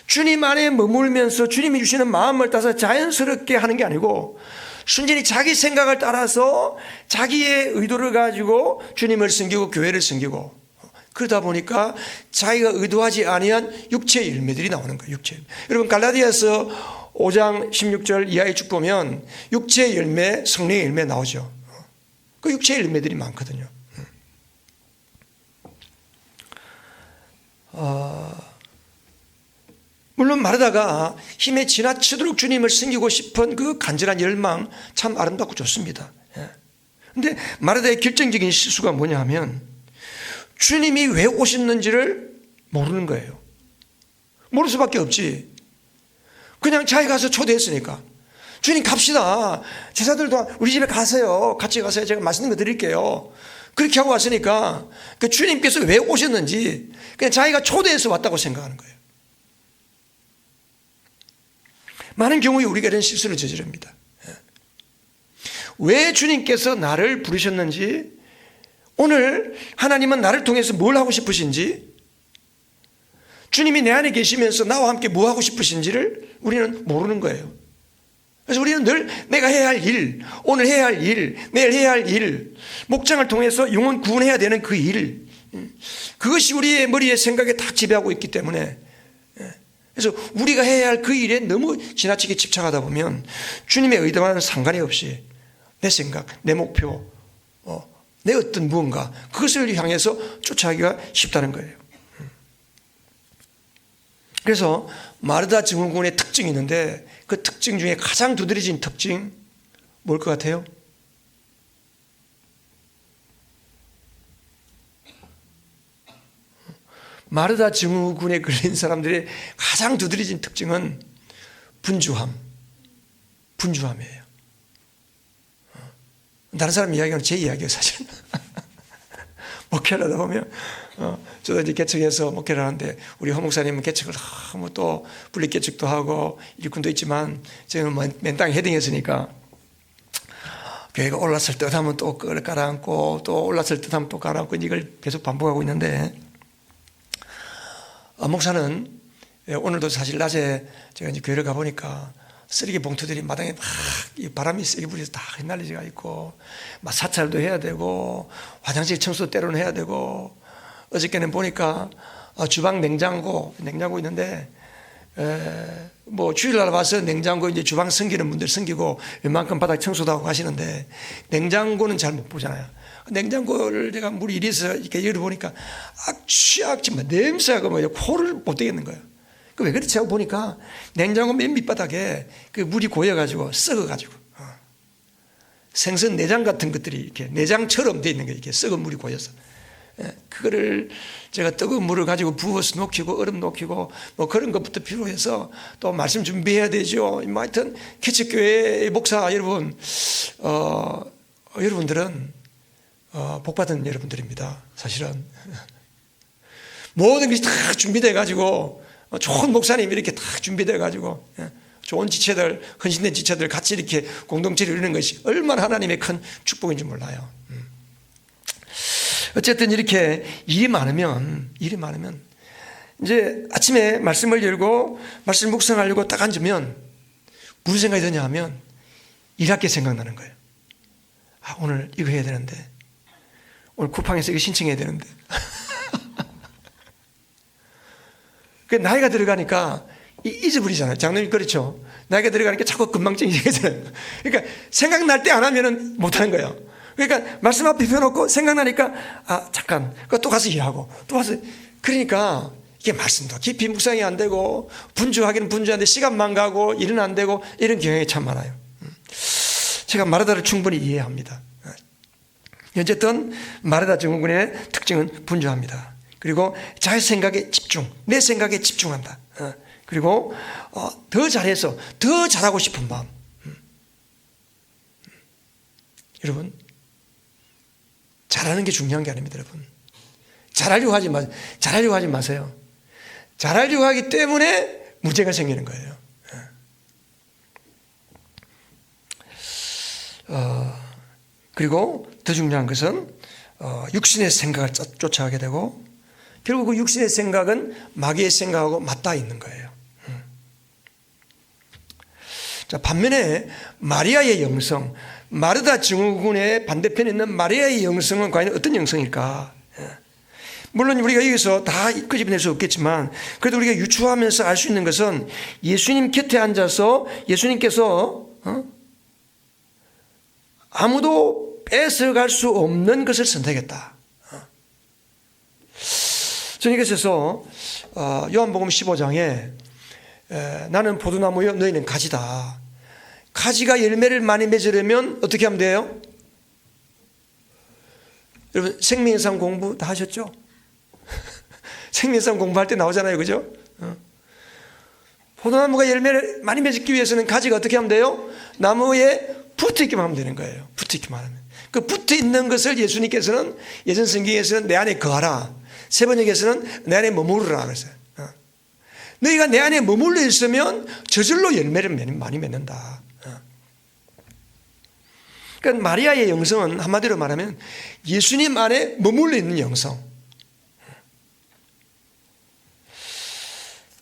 주님 안에 머물면서 주님이 주시는 마음을 따라서 자연스럽게 하는 게 아니고 순전히 자기 생각을 따라서 자기의 의도를 가지고 주님을 섬기고 교회를 섬기고 그러다 보니까 자기가 의도하지 아니한 육체의 열매들이 나오는 거예요. 여러분 갈라디아서 5장 16절 이하에 쭉 보면 육체의 열매, 성령의 열매 나오죠. 그 육체의 열매들이 많거든요. 물론 마르다가 힘에 지나치도록 주님을 섬기고 싶은 그 간절한 열망 참 아름답고 좋습니다. 그런데 마르다의 결정적인 실수가 뭐냐 하면 주님이 왜 오셨는지를 모르는 거예요. 모를 수밖에 없지. 그냥 자기 가서 초대했으니까 주님 갑시다. 제자들도 우리 집에 가세요. 같이 가세요. 제가 맛있는 거 드릴게요. 그렇게 하고 왔으니까 그 주님께서 왜 오셨는지 그냥 자기가 초대해서 왔다고 생각하는 거예요. 많은 경우에 우리가 이런 실수를 저지릅니다. 왜 주님께서 나를 부르셨는지, 오늘 하나님은 나를 통해서 뭘 하고 싶으신지, 주님이 내 안에 계시면서 나와 함께 뭐 하고 싶으신지를 우리는 모르는 거예요. 그래서 우리는 늘 내가 해야 할 일, 오늘 해야 할 일, 내일 해야 할 일, 목장을 통해서 영혼 구원해야 되는 그 일, 그것이 우리의 머리에 생각에 다 지배하고 있기 때문에 그래서 우리가 해야 할 그 일에 너무 지나치게 집착하다 보면 주님의 의도와는 상관이 없이 내 생각, 내 목표, 내 어떤 무언가 그것을 향해서 쫓아가기가 쉽다는 거예요. 그래서 마르다 증후군의 특징이 있는데 그 특징 중에 가장 두드러진 특징 뭘 것 같아요? 마르다 증후군에 걸린 사람들의 가장 두드러진 특징은 분주함이에요. 다른 사람 이야기는 제 이야기예요, 사실은. 목회를 하다 보면, 저도 이제 개척해서 목회를 하는데, 우리 허 목사님은 개척을 너무 또 분리 개척도 하고 일꾼도 있지만, 저는 맨땅에 헤딩했으니까, 교회가 올랐을 듯 하면 또 그걸 깔아앉고, 또 올랐을 듯 하면 또 깔아앉고, 이걸 계속 반복하고 있는데, 목사는 오늘도 사실 낮에 제가 이제 교회를 가보니까 쓰레기 봉투들이 마당에 막 바람이 세게 불어서 다 흩날리지가 있고, 막 사찰도 해야 되고, 화장실 청소 때로는 해야 되고, 어저께는 보니까 주방 냉장고 있는데, 뭐 주일날 와서 냉장고 이제 주방 섬기는 분들 섬기고 웬만큼 바닥 청소도 하고 하시는데, 냉장고는 잘 못 보잖아요. 냉장고를 제가 물이 이래서 이렇게 열어보니까 악취악지만 냄새가 뭐 코를 못 대겠는 거예요. 그 왜 그렇지 하고 보니까 냉장고 맨 밑바닥에 그 물이 고여가지고 썩어가지고 생선 내장 같은 것들이 이렇게 내장처럼 돼 있는 거예요. 이렇게 썩은 물이 고여서. 그거를 제가 뜨거운 물을 가지고 부어서 녹이고 얼음 녹이고 뭐 그런 것부터 필요해서 또 말씀 준비해야 되죠. 뭐 하여튼 개척교회의 목사 여러분, 여러분들은 복받은 여러분들입니다. 사실은 모든 것이 다 준비돼 가지고 좋은 목사님이 이렇게 다 준비돼 가지고 좋은 지체들, 헌신된 지체들 같이 이렇게 공동체를 이루는 것이 얼마나 하나님의 큰 축복인지 몰라요. 어쨌든 이렇게 일이 많으면 이제 아침에 말씀을 열고 말씀 묵상하려고 딱 앉으면 무슨 생각이 드냐 하면 일할 게 생각나는 거예요. 오늘 이거 해야 되는데, 오늘 쿠팡에서 이거 신청해야 되는데. 그 나이가 들어가니까 잊어버리잖아요. 장로님 그렇죠. 나이가 들어가니까 자꾸 금방증이 생기잖아요. 그러니까 생각날 때 안 하면은 못하는 거예요. 그러니까 말씀 앞에 펴놓고 생각나니까 잠깐 또 가서 일하고 또 가서, 그러니까 이게 말씀도 깊이 묵상이 안 되고 분주하기는 분주한데 시간만 가고 일은 안 되고 이런 경향이 참 많아요. 제가 마르다를 충분히 이해합니다. 어쨌든 마르다 증후군의 특징은 분주합니다. 그리고 자기 생각에 집중, 내 생각에 집중한다. 그리고 더 잘해서 더 잘하고 싶은 마음. 여러분, 잘하는 게 중요한 게 아닙니다. 여러분, 잘하려고 하지 마세요. 잘하려고 하기 때문에 문제가 생기는 거예요. 그리고 더 중요한 것은 육신의 생각을 쫓아가게 되고, 결국 그 육신의 생각은 마귀의 생각하고 맞닿아 있는 거예요. 자, 반면에 마리아의 영성, 마르다 증후군의 반대편에 있는 마리아의 영성은 과연 어떤 영성일까? 물론 우리가 여기서 다 끄집어낼 수 없겠지만, 그래도 우리가 유추하면서 알 수 있는 것은 예수님 곁에 앉아서 예수님께서 아무도 뺏어갈 수 없는 것을 선택했다. 저는 이것에서 요한복음 15장에 나는 포도나무요 너희는 가지다. 가지가 열매를 많이 맺으려면 어떻게 하면 돼요? 여러분, 생명상 공부 다 하셨죠? 생명상 공부할 때 나오잖아요, 그죠? 포도나무가 열매를 많이 맺기 위해서는 가지가 어떻게 하면 돼요? 나무에 붙어 있기만 하면 되는 거예요. 붙어 있기만 하면. 그 붙어 있는 것을 예수님께서는 예전 성경에서는 내 안에 거하라, 세번역에서는 내 안에 머무르라 그랬어요. 너희가 내 안에 머물러 있으면 저절로 열매를 많이 맺는다. 그러니까 마리아의 영성은 한마디로 말하면 예수님 안에 머물러 있는 영성.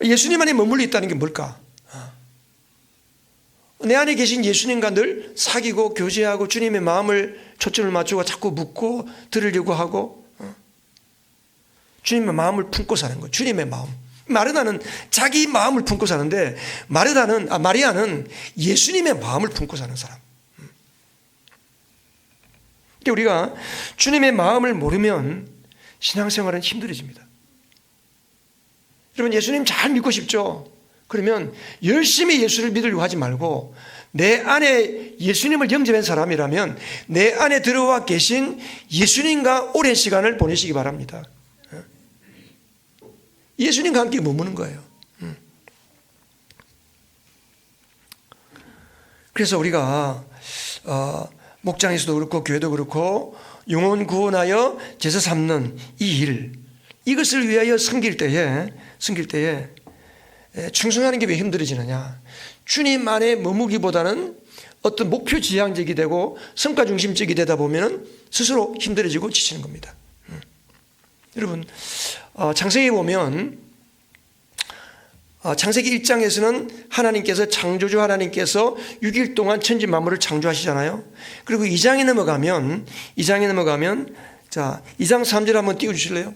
예수님 안에 머물러 있다는 게 뭘까? 내 안에 계신 예수님과 늘 사귀고 교제하고 주님의 마음을 초점을 맞추고 자꾸 묻고 들으려고 하고 주님의 마음을 품고 사는 거예요. 주님의 마음, 마르다는 자기 마음을 품고 사는데 마리아는 예수님의 마음을 품고 사는 사람. 그러니까 우리가 주님의 마음을 모르면 신앙생활은 힘들어집니다. 여러분, 예수님 잘 믿고 싶죠? 그러면 열심히 예수를 믿으려고 하지 말고 내 안에 예수님을 영접한 사람이라면 내 안에 들어와 계신 예수님과 오랜 시간을 보내시기 바랍니다. 예수님과 함께 머무는 거예요. 그래서 우리가 목장에서도 그렇고 교회도 그렇고 영혼 구원하여 제사 삼는 이 일, 이것을 위하여 섬길 때에 충성하는 게 왜 힘들어지느냐? 주님 안에 머무기보다는 어떤 목표 지향적이 되고 성과 중심적이 되다 보면 스스로 힘들어지고 지치는 겁니다. 여러분, 창세기 보면 창세기 1장에서는 하나님께서 창조주 하나님께서 6일 동안 천지 만물을 창조하시잖아요. 그리고 2장에 넘어가면 자, 2장 3절 한번 띄워 주실래요?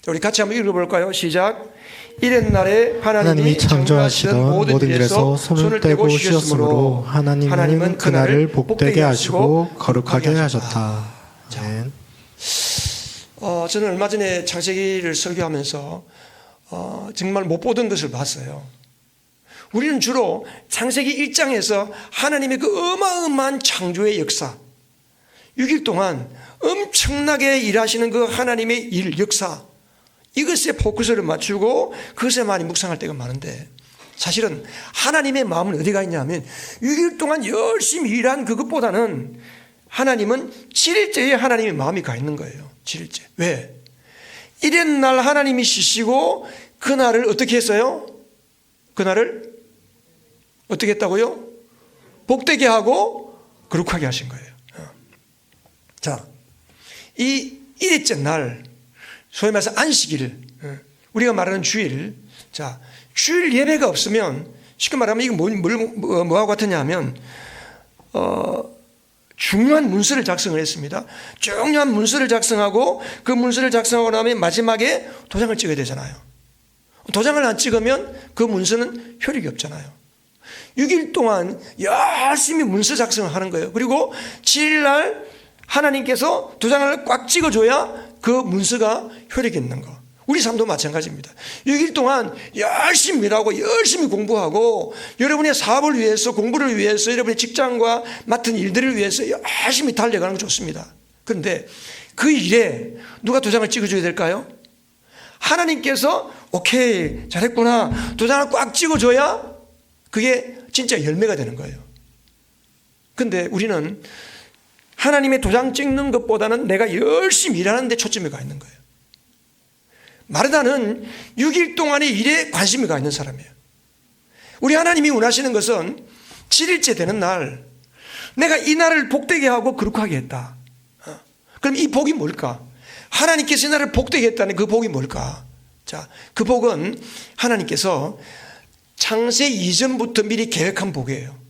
우리 같이 한번 읽어볼까요? 시작. 이튿날에 하나님이 창조하시던 모든 일에서 손을 떼고 쉬었으므로 하나님은 그날을 복되게 하시고 거룩하게 하셨다. 네. 저는 얼마 전에 창세기를 설교하면서 정말 못 보던 것을 봤어요. 우리는 주로 창세기 1장에서 하나님의 그 어마어마한 창조의 역사, 6일 동안 엄청나게 일하시는 그 하나님의 일, 역사, 이것에 포커스를 맞추고 그것에 많이 묵상할 때가 많은데, 사실은 하나님의 마음은 어디가 있냐면 6일 동안 열심히 일한 그것보다는 하나님은 7일째에 하나님의 마음이 가 있는 거예요. 7일째. 왜? 이튿날 하나님이 쉬시고 그날을 어떻게 했어요? 그날을 어떻게 했다고요? 복되게 하고 거룩하게 하신 거예요. 자, 이 일일째 날, 소위 말해서 안식일, 우리가 말하는 주일. 자, 주일 예배가 없으면 쉽게 말하면 이거 뭐하고 같으냐 하면 중요한 문서를 작성을 했습니다. 중요한 문서를 작성하고 그 문서를 작성하고 나면 마지막에 도장을 찍어야 되잖아요. 도장을 안 찍으면 그 문서는 효력이 없잖아요. 6일 동안 열심히 문서 작성을 하는 거예요. 그리고 7일날 하나님께서 도장을 꽉 찍어줘야 그 문서가 효력이 있는 거. 우리 삶도 마찬가지입니다. 6일 동안 열심히 일하고 열심히 공부하고 여러분의 사업을 위해서, 공부를 위해서, 여러분의 직장과 맡은 일들을 위해서 열심히 달려가는 거 좋습니다. 그런데 그 일에 누가 도장을 찍어줘야 될까요? 하나님께서 오케이 잘했구나 도장을 꽉 찍어줘야 그게 진짜 열매가 되는 거예요. 그런데 우리는 하나님의 도장 찍는 것보다는 내가 열심히 일하는 데 초점이 가 있는 거예요. 마르다는 6일 동안의 일에 관심이 가 있는 사람이에요. 우리 하나님이 원하시는 것은 7일째 되는 날, 내가 이 날을 복되게 하고 거룩하게 했다. 그럼 이 복이 뭘까? 하나님께서 이 날을 복되게 했다는 그 복이 뭘까? 자, 그 복은 하나님께서 창세 이전부터 미리 계획한 복이에요.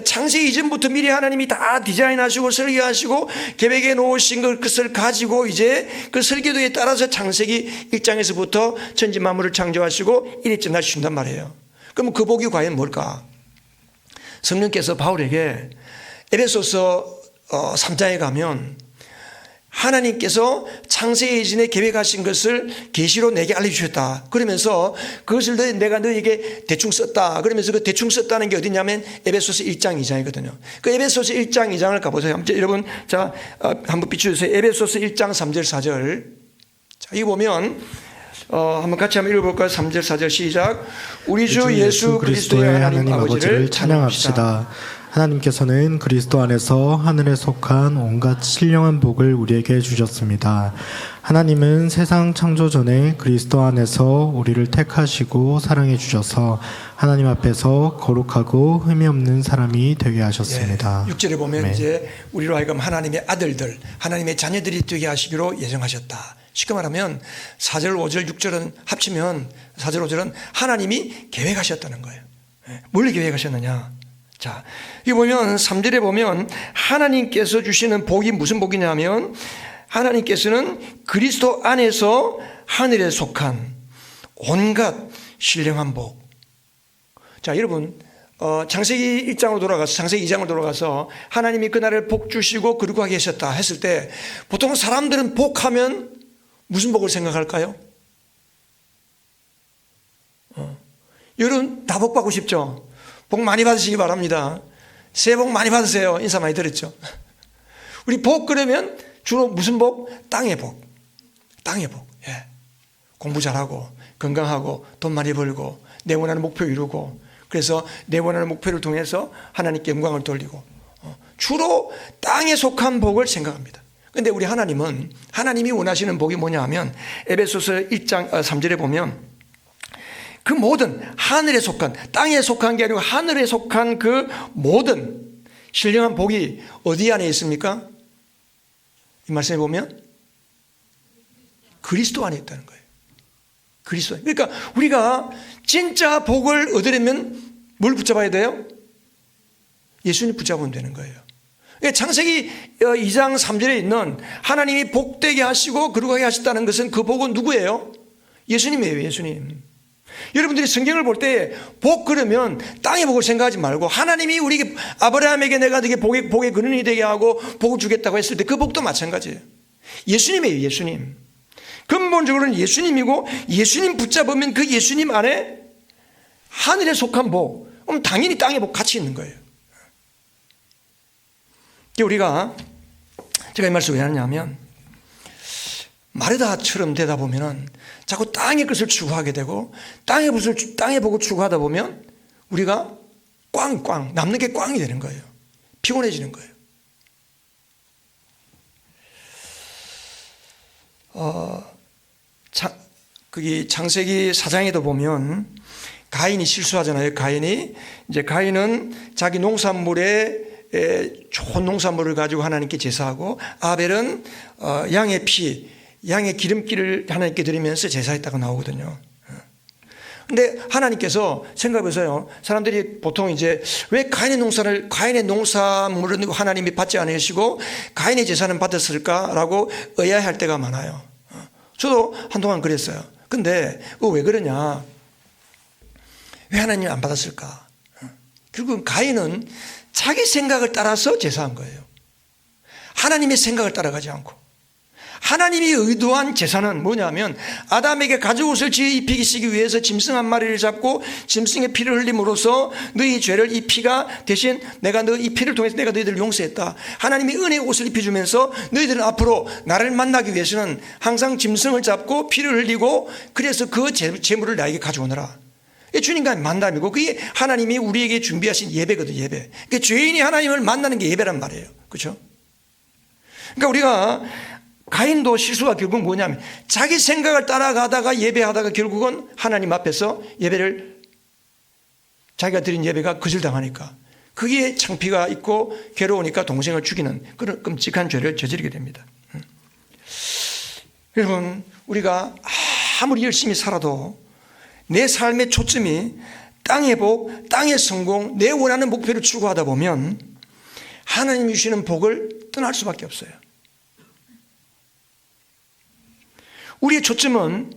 창세 이전부터 미리 하나님이 다 디자인하시고 설계하시고 계획해 놓으신 것을 가지고 이제 그 설계도에 따라서 창세기 1장에서부터 천지 만물을 창조하시고 일일째 날 쉰단 말이에요. 그럼 그 복이 과연 뭘까? 성령께서 바울에게 에베소서 3장에 가면 하나님께서 창세 이전에 계획하신 것을 계시로 내게 알려주셨다. 그러면서 그것을 내가 너에게 대충 썼다. 그러면서 그 대충 썼다는 게 어디냐면 에베소서 1장 2장이거든요. 그 에베소서 1장 2장을 가보세요. 여러분, 자, 한번 비춰주세요. 에베소서 1장 3절 4절. 자, 이거 보면 한번 같이 한번 읽어볼까요? 3절 4절 시작. 우리 주 예수 그리스도의 하나님 아버지를 찬양합시다. 하나님께서는 그리스도 안에서 하늘에 속한 온갖 신령한 복을 우리에게 주셨습니다. 하나님은 세상 창조 전에 그리스도 안에서 우리를 택하시고 사랑해 주셔서 하나님 앞에서 거룩하고 흠이 없는 사람이 되게 하셨습니다. 6절에 보면 네. 이제 우리로 하여금 하나님의 아들들, 하나님의 자녀들이 되게 하시기로 예정하셨다. 쉽게 말하면 4절, 5절, 6절은 합치면 4절, 5절은 하나님이 계획하셨다는 거예요. 뭘 계획하셨느냐? 자, 여기 보면 3절에 보면 하나님께서 주시는 복이 무슨 복이냐면 하나님께서는 그리스도 안에서 하늘에 속한 온갖 신령한 복. 자, 여러분, 창세기 1장으로 돌아가서, 창세기 2장으로 돌아가서 하나님이 그날을 복 주시고 거룩하게 하셨다 했을 때 보통 사람들은 복하면 무슨 복을 생각할까요? 여러분 다 복 받고 싶죠? 복 많이 받으시기 바랍니다. 새해 복 많이 받으세요. 인사 많이 드렸죠? 우리 복 그러면 주로 무슨 복? 땅의 복. 땅의 복. 예. 공부 잘하고 건강하고 돈 많이 벌고 내 원하는 목표 이루고 그래서 내 원하는 목표를 통해서 하나님께 영광을 돌리고 주로 땅에 속한 복을 생각합니다. 그런데 우리 하나님은 하나님이 원하시는 복이 뭐냐 하면 에베소서 1장 3절에 보면 그 모든 하늘에 속한 땅에 속한 게 아니고 하늘에 속한 그 모든 신령한 복이 어디 안에 있습니까? 이 말씀에 보면 그리스도 안에 있다는 거예요. 그리스도. 그러니까 우리가 진짜 복을 얻으려면 뭘 붙잡아야 돼요? 예수님 붙잡으면 되는 거예요. 그러니까 창세기 2장 3절에 있는 하나님이 복되게 하시고 거룩하게 하셨다는 것은 그 복은 누구예요? 예수님이에요. 예수님. 여러분들이 성경을 볼 때 복 그러면 땅의 복을 생각하지 말고 하나님이 우리 아브라함에게 내가 네게 복의 근원이 되게 하고 복을 주겠다고 했을 때 그 복도 마찬가지예요. 예수님이에요. 예수님. 근본적으로는 예수님이고 예수님 붙잡으면 그 예수님 안에 하늘에 속한 복, 그럼 당연히 땅의 복 같이 있는 거예요. 우리가 제가 이 말씀을 왜 하느냐면 마르다처럼 되다 보면은 자꾸 땅의 것을 추구하게 되고 땅의 복을 추구하다 보면 우리가 꽝 남는 게 꽝이 되는 거예요. 피곤해지는 거예요. 거기 창세기 4장에도 보면 가인이 실수하잖아요. 가인은 자기 농산물에 좋은 농산물을 가지고 하나님께 제사하고 아벨은 양의 피, 양의 기름기를 하나님께 드리면서 제사했다고 나오거든요. 근데 하나님께서 생각해보세요. 사람들이 보통 이제 왜 가인의 농산물은 하나님이 받지 않으시고 가인의 제사는 받았을까라고 의아해할 때가 많아요. 저도 한동안 그랬어요. 근데 왜 그러냐? 왜 하나님이 안 받았을까? 결국 가인은 자기 생각을 따라서 제사한 거예요. 하나님의 생각을 따라가지 않고. 하나님이 의도한 제사는 뭐냐면 아담에게 가죽옷을 입히시기 위해서 짐승 한 마리를 잡고 짐승의 피를 흘림으로써 너희 죄를 이 피가 대신 내가 이 피를 통해서 내가 너희들을 용서했다. 하나님이 은혜의 옷을 입혀주면서 너희들은 앞으로 나를 만나기 위해서는 항상 짐승을 잡고 피를 흘리고 그래서 그 제물을 나에게 가져오너라. 주님과 만남이고 그게 하나님이 우리에게 준비하신 예배거든. 예배. 그러니까 죄인이 하나님을 만나는 게 예배란 말이에요. 그렇죠? 그러니까 우리가 가인도 실수가 결국 뭐냐면 자기 생각을 따라가다가 예배하다가 결국은 하나님 앞에서 예배를 자기가 드린 예배가 거절당하니까 그게 창피가 있고 괴로우니까 동생을 죽이는 그런 끔찍한 죄를 저지르게 됩니다. 여러분 우리가 아무리 열심히 살아도 내 삶의 초점이 땅의 복, 땅의 성공, 내 원하는 목표를 추구하다 보면 하나님이 주시는 복을 떠날 수밖에 없어요. 우리의 초점은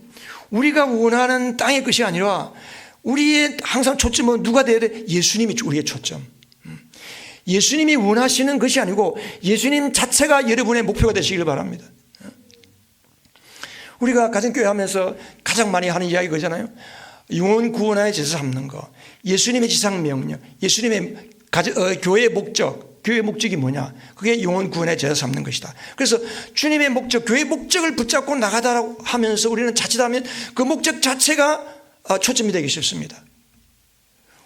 우리가 원하는 땅의 것이 아니라 우리의 항상 초점은 누가 되어야 돼? 예수님이 우리의 초점. 예수님이 원하시는 것이 아니고 예수님 자체가 여러분의 목표가 되시길 바랍니다. 우리가 가정교회 하면서 가장 많이 하는 이야기 그거잖아요. 영혼 구원하여 제사 삼는 거, 예수님의 지상명령, 예수님의 교회의 목적, 교회의 목적이 뭐냐? 그게 영혼 구원의 제사 삼는 것이다. 그래서 주님의 목적, 교회의 목적을 붙잡고 나가다라고 하면서 우리는 자칫하면 그 목적 자체가 초점이 되기 쉽습니다.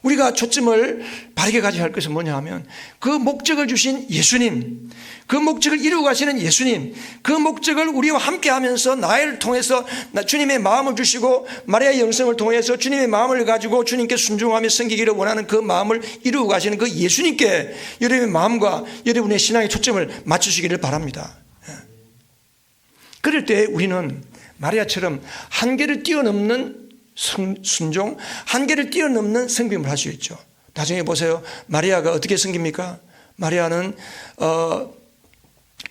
우리가 초점을 바르게 가져야 할 것은 뭐냐 하면 그 목적을 주신 예수님, 그 목적을 이루고 가시는 예수님, 그 목적을 우리와 함께 하면서 나를 통해서 주님의 마음을 주시고 마리아의 영성을 통해서 주님의 마음을 가지고 주님께 순종하며 섬기기를 원하는 그 마음을 이루고 가시는 그 예수님께 여러분의 마음과 여러분의 신앙의 초점을 맞추시기를 바랍니다. 그럴 때 우리는 마리아처럼 한계를 뛰어넘는 순종, 한계를 뛰어넘는 섬김을 할 수 있죠. 나중에 보세요. 마리아가 어떻게 섬깁니까? 마리아는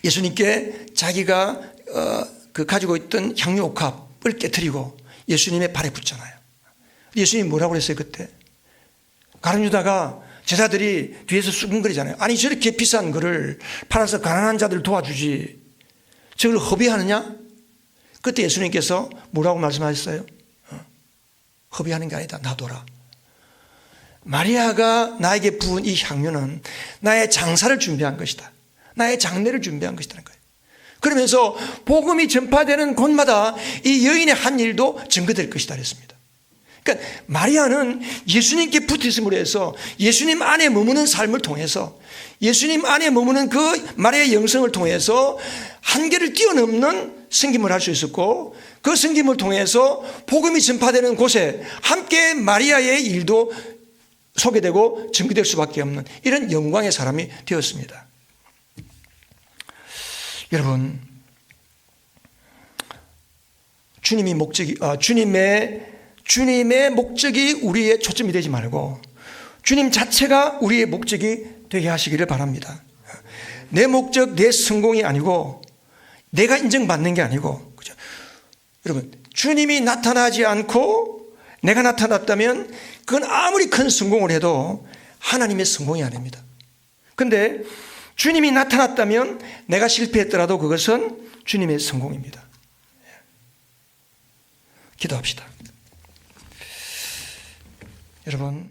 예수님께 자기가 그 가지고 있던 향유옥합을 깨뜨리고 예수님의 발에 붙잖아요. 예수님이 뭐라고 그랬어요 그때? 가룟유다가 제자들이 뒤에서 수근거리잖아요. 아니 저렇게 비싼 거를 팔아서 가난한 자들 도와주지 저걸 허비하느냐? 그때 예수님께서 뭐라고 말씀하셨어요? 허비하는 게 아니다. 놔둬라. 마리아가 나에게 부은 이 향유는 나의 장사를 준비한 것이다. 나의 장례를 준비한 것이라는 거예요. 그러면서 복음이 전파되는 곳마다 이 여인의 한 일도 증거될 것이다 그랬습니다. 그러니까 마리아는 예수님께 붙었음으로 해서 예수님 안에 머무는 삶을 통해서 예수님 안에 머무는 그 마리아의 영성을 통해서 한계를 뛰어넘는 섬김을 할 수 있었고 그 섬김을 통해서 복음이 전파되는 곳에 함께 마리아의 일도 소개되고 증거될 수밖에 없는 이런 영광의 사람이 되었습니다. 여러분, 주님의 목적이 우리의 초점이 되지 말고 주님 자체가 우리의 목적이 되게 하시기를 바랍니다. 내 목적, 내 성공이 아니고 내가 인정받는 게 아니고, 그죠? 여러분, 주님이 나타나지 않고 내가 나타났다면 그건 아무리 큰 성공을 해도 하나님의 성공이 아닙니다. 그런데 주님이 나타났다면 내가 실패했더라도 그것은 주님의 성공입니다. 기도합시다. 여러분,